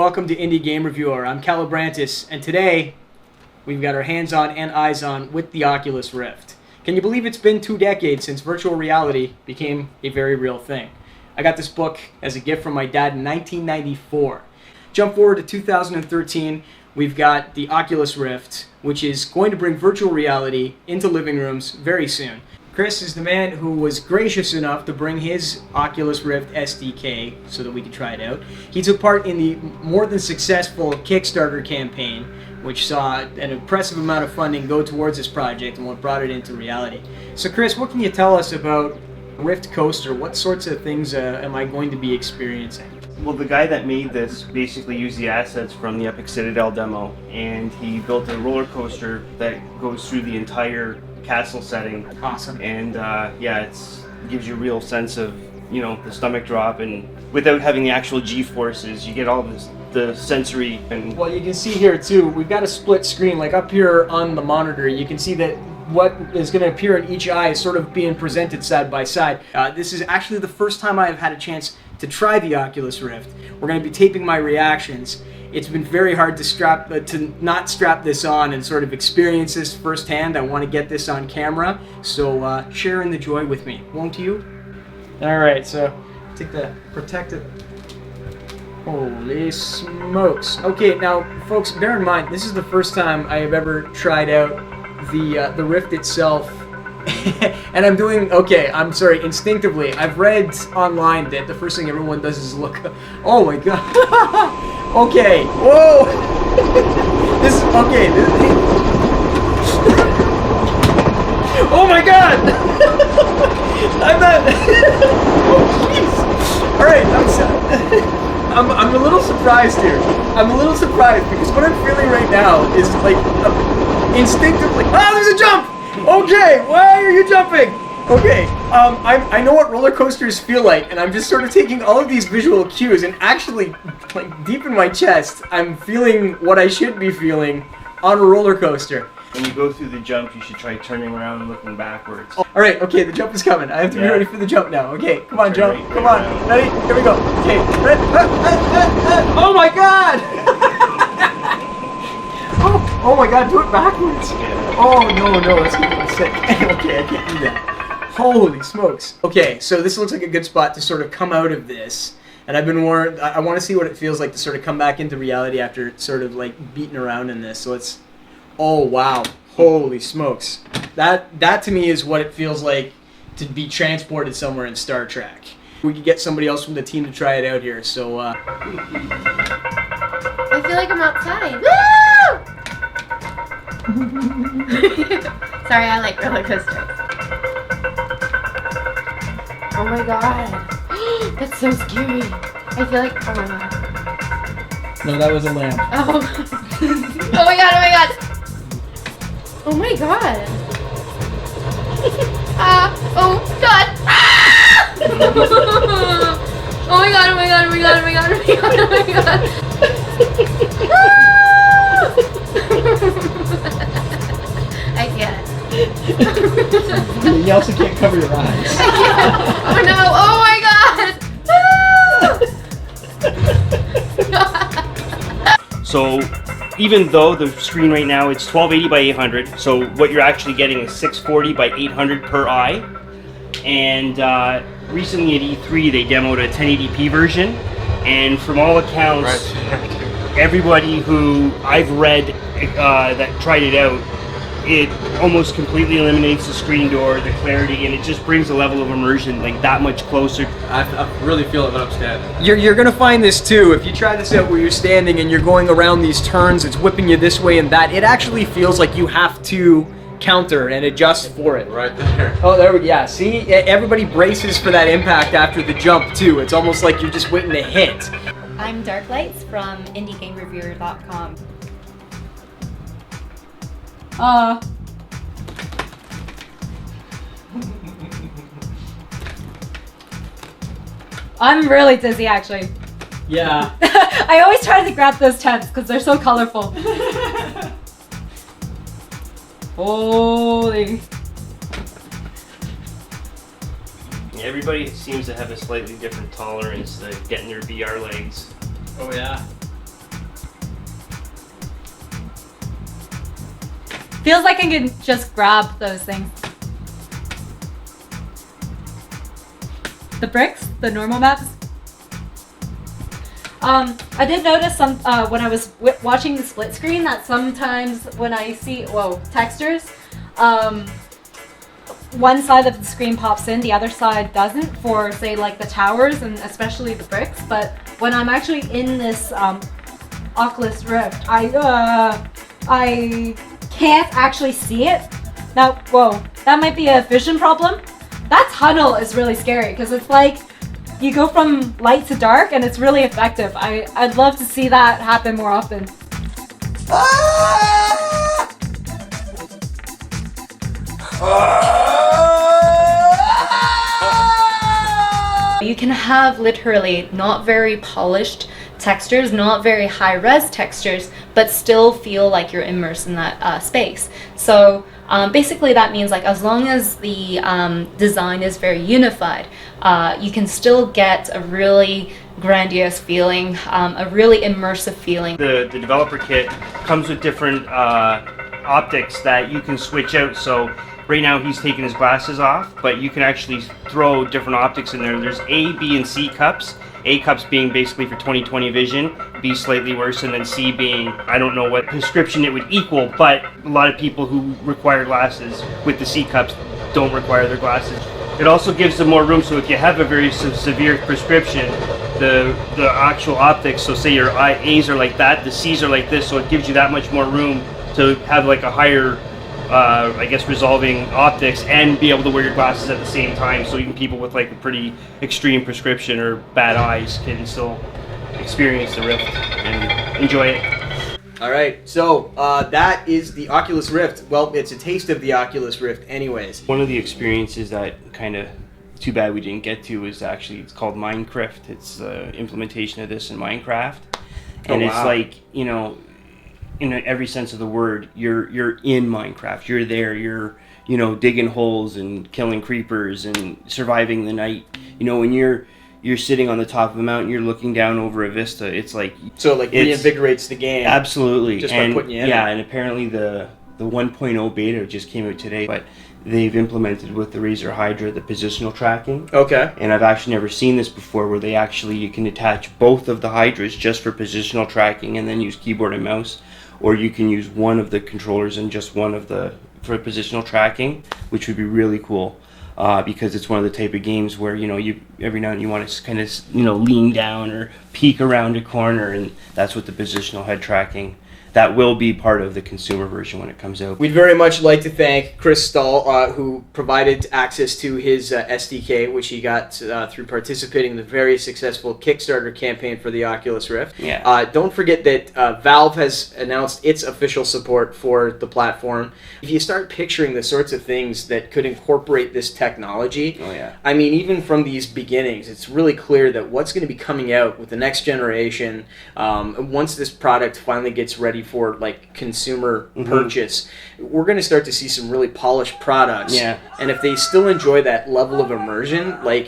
welcome to Indie Game Reviewer. I'm Calibrantis, and today we've got our hands on and eyes on with the Oculus Rift. Can you believe it's been 2 decades since virtual reality became a very real thing? I got this book as a gift from my dad in 1994. Jump forward to 2013, we've got the Oculus Rift, which is going to bring virtual reality into living rooms very soon. Chris is the man who was gracious enough to bring his Oculus Rift SDK so that we could try it out. He took part in the more than successful Kickstarter campaign, which saw an impressive amount of funding go towards this project and what brought it into reality. So Chris, what can you tell us about RiftCoaster? What sorts of things am I going to be experiencing? Well, the guy that made this basically used the assets from the Epic Citadel demo, and he built a roller coaster that goes through the entire castle setting. Awesome. And it gives you a real sense of, the stomach drop, and without having the actual G-forces, you get all the sensory. And well, you can see here too, we've got a split screen. Like up here on the monitor, you can see that what is going to appear in each eye is sort of being presented side by side. This is actually the first time I've had a chance to try the Oculus Rift. We're going to be taping my reactions. It's been very hard to not strap this on and sort of experience this firsthand. I want to get this on camera, so share in the joy with me, won't you? All right, so take the protective. Holy smokes! Okay, now folks, bear in mind this is the first time I have ever tried out the Rift itself. And I'm doing okay. I'm sorry. Instinctively, I've read online that the first thing everyone does is look. Oh my god. Okay. Whoa. This is okay. Oh my god. I'm not. Oh jeez. All right. I'm a little surprised here. I'm a little surprised because what I'm feeling right now is like instinctively. Ah, there's a jump. Okay, why are you jumping? Okay, I know what roller coasters feel like, and I'm just sort of taking all of these visual cues, and actually, like deep in my chest, I'm feeling what I should be feeling on a roller coaster. When you go through the jump, you should try turning around and looking backwards. All right, okay, the jump is coming. I have to be ready for the jump now. Okay, come on, jump. Come on, ready? Here we go. Okay. Oh my god! Oh my god, do it backwards! Oh no, that's gonna be sick. Okay, I can't do that. Holy smokes. Okay, so this looks like a good spot to sort of come out of this. And I've been warned, I want to see what it feels like to sort of come back into reality after sort of like beating around in this. So it's, oh wow, holy smokes. That to me is what it feels like to be transported somewhere in Star Trek. We could get somebody else from the team to try it out here, so I feel like I'm outside. Woo! Sorry, I like roller coasters. Oh my god. That's so scary. I feel like, oh my god. No, that was a lamp. Oh. Oh my god, oh my god. Oh my god. Oh god. Ah! Oh my god, oh my god, oh my god, oh my god, oh my god, oh my god. I can't. You also can't cover your eyes. I can't. Oh no, oh my god. So even though the screen right now it's 1280 by 800, so what you're actually getting is 640 by 800 per eye. And recently at E3 they demoed a 1080p version, and from all accounts, everybody who I've read that tried it out, it almost completely eliminates the screen door, the clarity, and it just brings a level of immersion like that much closer. I really feel it when I'm standing. You're gonna find this too. If you try this out where you're standing and you're going around these turns, it's whipping you this way and that. It actually feels like you have to counter and adjust for it. Right there. Oh, there we go. Yeah, see? Everybody braces for that impact after the jump too. It's almost like you're just waiting to hit. I'm Darklights from IndieGameReviewer.com. I'm really dizzy actually. Yeah. I always try to grab those tents because they're so colorful. Holy. Everybody seems to have a slightly different tolerance to getting their VR legs. Oh yeah. Feels like I can just grab those things. The bricks, the normal maps. I did notice when I was watching the split screen that sometimes when I see textures, one side of the screen pops in, the other side doesn't, for say like the towers and especially the bricks. But when I'm actually in this Oculus Rift, I can't actually see it. Now, that might be a vision problem. That tunnel is really scary because it's like you go from light to dark and it's really effective. I'd love to see that happen more often. You can have literally not very polished textures, not very high-res textures, but still feel like you're immersed in that space. So basically that means like as long as the design is very unified, you can still get a really grandiose feeling, a really immersive feeling. The developer kit comes with different optics that you can switch out. So right now he's taking his glasses off, but you can actually throw different optics in there. There's A, B, and C cups. A cups being basically for 20/20 vision, B slightly worse, and then C being, I don't know what prescription it would equal, but a lot of people who require glasses with the C cups don't require their glasses. It also gives them more room, so if you have a very severe prescription, the actual optics, so say your A's are like that, the C's are like this, so it gives you that much more room to have like a higher resolving optics and be able to wear your glasses at the same time, so even people with like a pretty extreme prescription or bad eyes can still experience the Rift and enjoy it. All right, so that is the Oculus Rift. Well, it's a taste of the Oculus Rift anyways. One of the experiences that kind of too bad we didn't get to is actually, it's called Minecraft. It's the implementation of this in Minecraft. And it's like, you know, in every sense of the word, you're in Minecraft. You're there. You're, you know, digging holes and killing creepers and surviving the night. You know, when you're sitting on the top of a mountain, you're looking down over a vista. It's like, so like reinvigorates the game. Absolutely. Just by putting you in it. Yeah, and apparently the 1.0 beta just came out today, but they've implemented with the Razer Hydra the positional tracking. Okay. And I've actually never seen this before, where you can attach both of the Hydras just for positional tracking and then use keyboard and mouse, or you can use one of the controllers and just one of the for positional tracking, which would be really cool. Because it's one of the type of games where, you know, you every now and then you want to kind of, you know, lean down or peek around a corner, and that's what the positional head tracking, that will be part of the consumer version when it comes out. We'd very much like to thank Chris Stahl, who provided access to his SDK, which he got through participating in the very successful Kickstarter campaign for the Oculus Rift. Yeah. Don't forget that Valve has announced its official support for the platform. If you start picturing the sorts of things that could incorporate this technology, I mean, even from these beginnings, it's really clear that what's going to be coming out with the next generation, once this product finally gets ready for like consumer purchase, we're going to start to see some really polished products. Yeah. And if they still enjoy that level of immersion, like,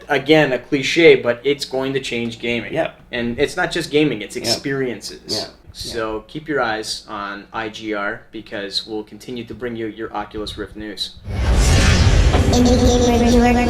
again, a cliche, but it's going to change gaming. Yeah. And it's not just gaming, it's experiences. Yeah. So keep your eyes on IGR, because we'll continue to bring you your Oculus Rift news. IndieGameReviewer.com